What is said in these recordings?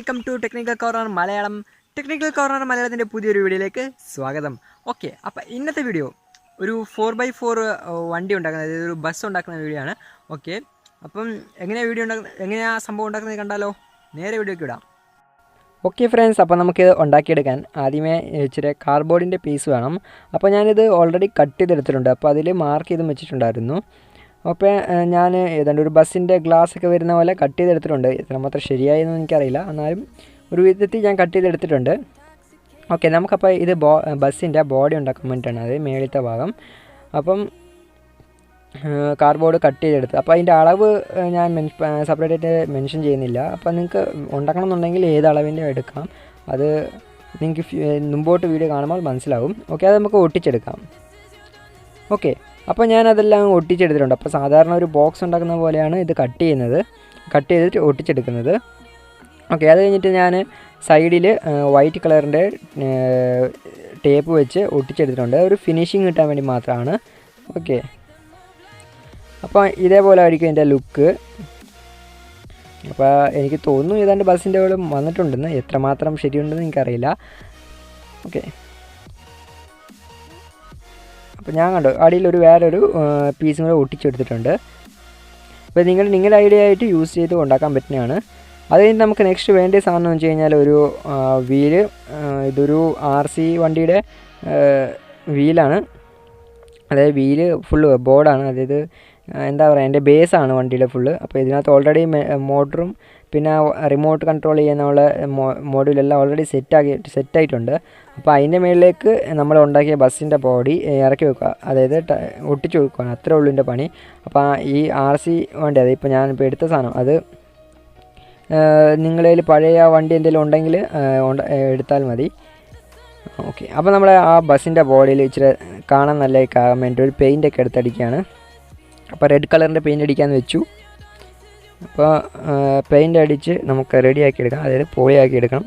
Welcome to technical corner Malayalam. Technical corner മലയാളത്തിൻ്റെ പുതിയൊരു വീഡിയോയിലേക്ക് സ്വാഗതം. ഓക്കെ, അപ്പോൾ ഇന്നത്തെ വീഡിയോ ഒരു 4x4 വണ്ടി ഉണ്ടാക്കുന്ന, അതായത് ഒരു ബസ് ഉണ്ടാക്കുന്ന വീഡിയോ ആണ്. ഓക്കെ, അപ്പം എങ്ങനെയാണ് സംഭവം ഉണ്ടാക്കുന്നത് കണ്ടാലോ? നേരെ വീഡിയോയ്ക്ക് വിടാം. ഓക്കെ ഫ്രണ്ട്സ്, അപ്പോൾ നമുക്കിത് ഉണ്ടാക്കിയെടുക്കാൻ ആദ്യമേ ഇച്ചിരി കാർഡ്ബോർഡിൻ്റെ പീസ് വേണം. അപ്പോൾ ഞാനിത് ഓൾറെഡി കട്ട് ചെയ്തെടുത്തിട്ടുണ്ട്. അപ്പോൾ അതിൽ മാർക്ക് ചെയ്തും വെച്ചിട്ടുണ്ടായിരുന്നു. അപ്പോൾ ഞാൻ ഏതാണ്ട് ഒരു ബസ്സിൻ്റെ ഗ്ലാസ് ഒക്കെ വരുന്ന പോലെ കട്ട് ചെയ്തെടുത്തിട്ടുണ്ട്. എത്രമാത്രം ശരിയായെന്ന് എനിക്കറിയില്ല, എന്നാലും ഒരു വിധത്തിൽ ഞാൻ കട്ട് ചെയ്തെടുത്തിട്ടുണ്ട്. ഓക്കെ, നമുക്കപ്പോൾ ഇത് ബസ്സിൻ്റെ ബോഡി ഉണ്ടാക്കാൻ വേണ്ടിയിട്ടാണ്, അത് മേളിലത്തെ ഭാഗം. അപ്പം കാർഡ്ബോർഡ് കട്ട് ചെയ്തെടുത്ത്, അപ്പോൾ അതിൻ്റെ അളവ് ഞാൻ സെപ്പറേറ്റ് ആയിട്ട് മെൻഷൻ ചെയ്യുന്നില്ല. അപ്പോൾ നിങ്ങൾക്ക് ഉണ്ടാക്കണം എന്നുണ്ടെങ്കിൽ ഏത് അളവിൻ്റെ എടുക്കാം, അത് നിങ്ങൾക്ക് മുമ്പോട്ട് വീഡിയോ കാണുമ്പോൾ മനസ്സിലാവും. ഓക്കെ, അത് നമുക്ക് ഒട്ടിച്ചെടുക്കാം. ഓക്കെ, അപ്പോൾ ഞാനതെല്ലാം ഒട്ടിച്ചെടുത്തിട്ടുണ്ട്. അപ്പോൾ സാധാരണ ഒരു ബോക്സ് ഉണ്ടാക്കുന്ന പോലെയാണ് ഇത് കട്ട് ചെയ്തിട്ട് ഒട്ടിച്ചെടുക്കുന്നത്. ഓക്കെ, അത് കഴിഞ്ഞിട്ട് ഞാൻ സൈഡിൽ വൈറ്റ് കളറിൻ്റെ ടേപ്പ് വെച്ച് ഒട്ടിച്ചെടുത്തിട്ടുണ്ട്, ഒരു ഫിനിഷിങ് കിട്ടാൻ വേണ്ടി മാത്രമാണ്. ഓക്കെ, അപ്പോൾ ഇതേപോലെ ആയിരിക്കും എൻ്റെ ലുക്ക്. അപ്പോൾ എനിക്ക് തോന്നുന്നു ഏതാണ്ട് ബസ്സിൻ്റെ പോലെ വന്നിട്ടുണ്ടെന്ന്, എത്രമാത്രം ശരിയുണ്ടെന്ന് എനിക്കറിയില്ല. ഓക്കെ, അപ്പോൾ ഞാൻ കണ്ടു അടിയിലൊരു വേറൊരു പീസും കൂടെ ഒട്ടിച്ചെടുത്തിട്ടുണ്ട്. അപ്പോൾ നിങ്ങളുടെ ഐഡിയ ആയിട്ട് യൂസ് ചെയ്ത് ഉണ്ടാക്കാൻ പറ്റുന്നതാണ്. അത് കഴിഞ്ഞ് നമുക്ക് നെക്സ്റ്റ് വേണ്ട സാധനം എന്ന് വെച്ച് കഴിഞ്ഞാൽ ഒരു വീല്. ഇതൊരു RC വണ്ടിയുടെ വീലാണ്, അതായത് വീല് ഫുള്ള് ബോർഡാണ്, അതായത് എന്താ പറയുക, എൻ്റെ ബേസാണ് വണ്ടിയുടെ ഫുള്ള്. അപ്പോൾ ഇതിനകത്ത് ഓൾറെഡി മോട്ടറും പിന്നെ റിമോട്ട് കൺട്രോൾ ചെയ്യാനുള്ള മോഡ്യൂളെല്ലാം ഓൾറെഡി സെറ്റായിട്ടുണ്ട്. അപ്പോൾ അതിൻ്റെ മുകളിലേക്ക് നമ്മൾ ഉണ്ടാക്കിയ ബസ്സിൻ്റെ ബോഡി ഇറക്കി വെക്കുക, അതായത് ഒട്ടിച്ച് വെക്കുകയാണ്. അത്രേ ഉള്ളൂ എൻ്റെ പണി. അപ്പോൾ ഈ RC വണ്ടി, അതായത് ഇപ്പോൾ ഞാനിപ്പോൾ എടുത്ത സാധനം, അത് നിങ്ങളുടെ കയ്യിൽ പഴയ വണ്ടി എന്തെങ്കിലും ഉണ്ടെങ്കിൽ എടുത്താൽ മതി. ഓക്കെ, അപ്പോൾ നമ്മൾ ആ ബസ്സിൻ്റെ ബോഡിയിൽ ഇച്ചിരി കാണാൻ നല്ലതാക്കാൻ വേണ്ടി ഒരു പെയിൻ്റൊക്കെ എടുത്തടിക്കുകയാണ്. അപ്പോൾ റെഡ് കളറിൻ്റെ പെയിൻ്റ് അടിക്കാമെന്ന് വെച്ചു. അപ്പോൾ പെയിൻ്റ് അടിച്ച് നമുക്ക് റെഡിയാക്കി എടുക്കാം, അതായത് പോളിയാക്കി എടുക്കണം.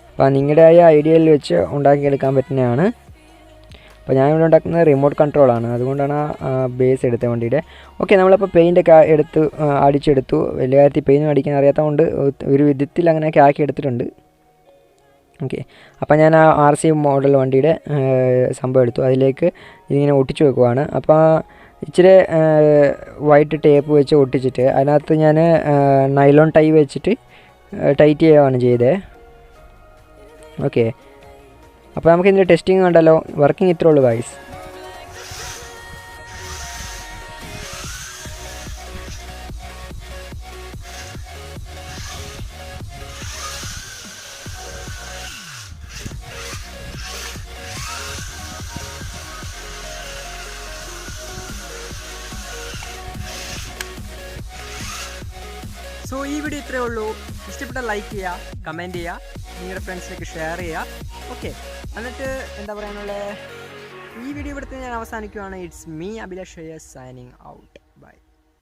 അപ്പോൾ നിങ്ങളുടേതായ ഐഡിയയിൽ വെച്ച് ഉണ്ടാക്കിയെടുക്കാൻ പറ്റുന്നതാണ്. അപ്പോൾ ഞാനിവിടെ ഉണ്ടാക്കുന്നത് റിമോട്ട് കൺട്രോളാണ്, അതുകൊണ്ടാണ് ആ ബേസ് എടുത്ത വണ്ടിയുടെ. ഓക്കെ, നമ്മളപ്പോൾ പെയിൻ്റൊക്കെ അടിച്ചെടുത്തു. വലിയ കാര്യത്തിൽ പെയിൻറ്റ് അടിക്കാൻ അറിയാത്തതുകൊണ്ട് ഒരു വിധത്തിൽ അങ്ങനെയൊക്കെ ആക്കി എടുത്തിട്ടുണ്ട്. ഓക്കെ, അപ്പോൾ ഞാൻ ആ RC മോഡൽ വണ്ടിയുടെ സംഭവം എടുത്തു, അതിലേക്ക് ഇതിങ്ങനെ ഒട്ടിച്ചു വെക്കുവാണ്. അപ്പോൾ ഇച്ചിരി വൈറ്റ് ടേപ്പ് വെച്ച് ഒട്ടിച്ചിട്ട് അതിനകത്ത് ഞാൻ നൈലോൺ ടൈ വെച്ചിട്ട് ടൈറ്റ് ചെയ്യുകയാണ് ചെയ്തത്. ഓക്കെ, അപ്പോൾ നമുക്ക് ഇതിൻ്റെ ടെസ്റ്റിംഗ് കണ്ടല്ലോ. വർക്കിംഗ് ഇത്രേ ഉള്ളൂ ഗൈസ്. സോ ഈ വീഡിയോ ഇത്രയേ ഉള്ളൂ. ഇഷ്ടപ്പെട്ടാൽ ലൈക്ക് ചെയ്യുക, കമൻറ്റ് ചെയ്യുക, നിങ്ങളുടെ ഫ്രണ്ട്സിലേക്ക് ഷെയർ ചെയ്യുക. ഓക്കെ, എന്നിട്ട് എന്താ പറയാനുള്ള, ഈ വീഡിയോ ഇവിടുത്തെ ഞാൻ അവസാനിക്കുകയാണ്. It's me Abhilash signing out.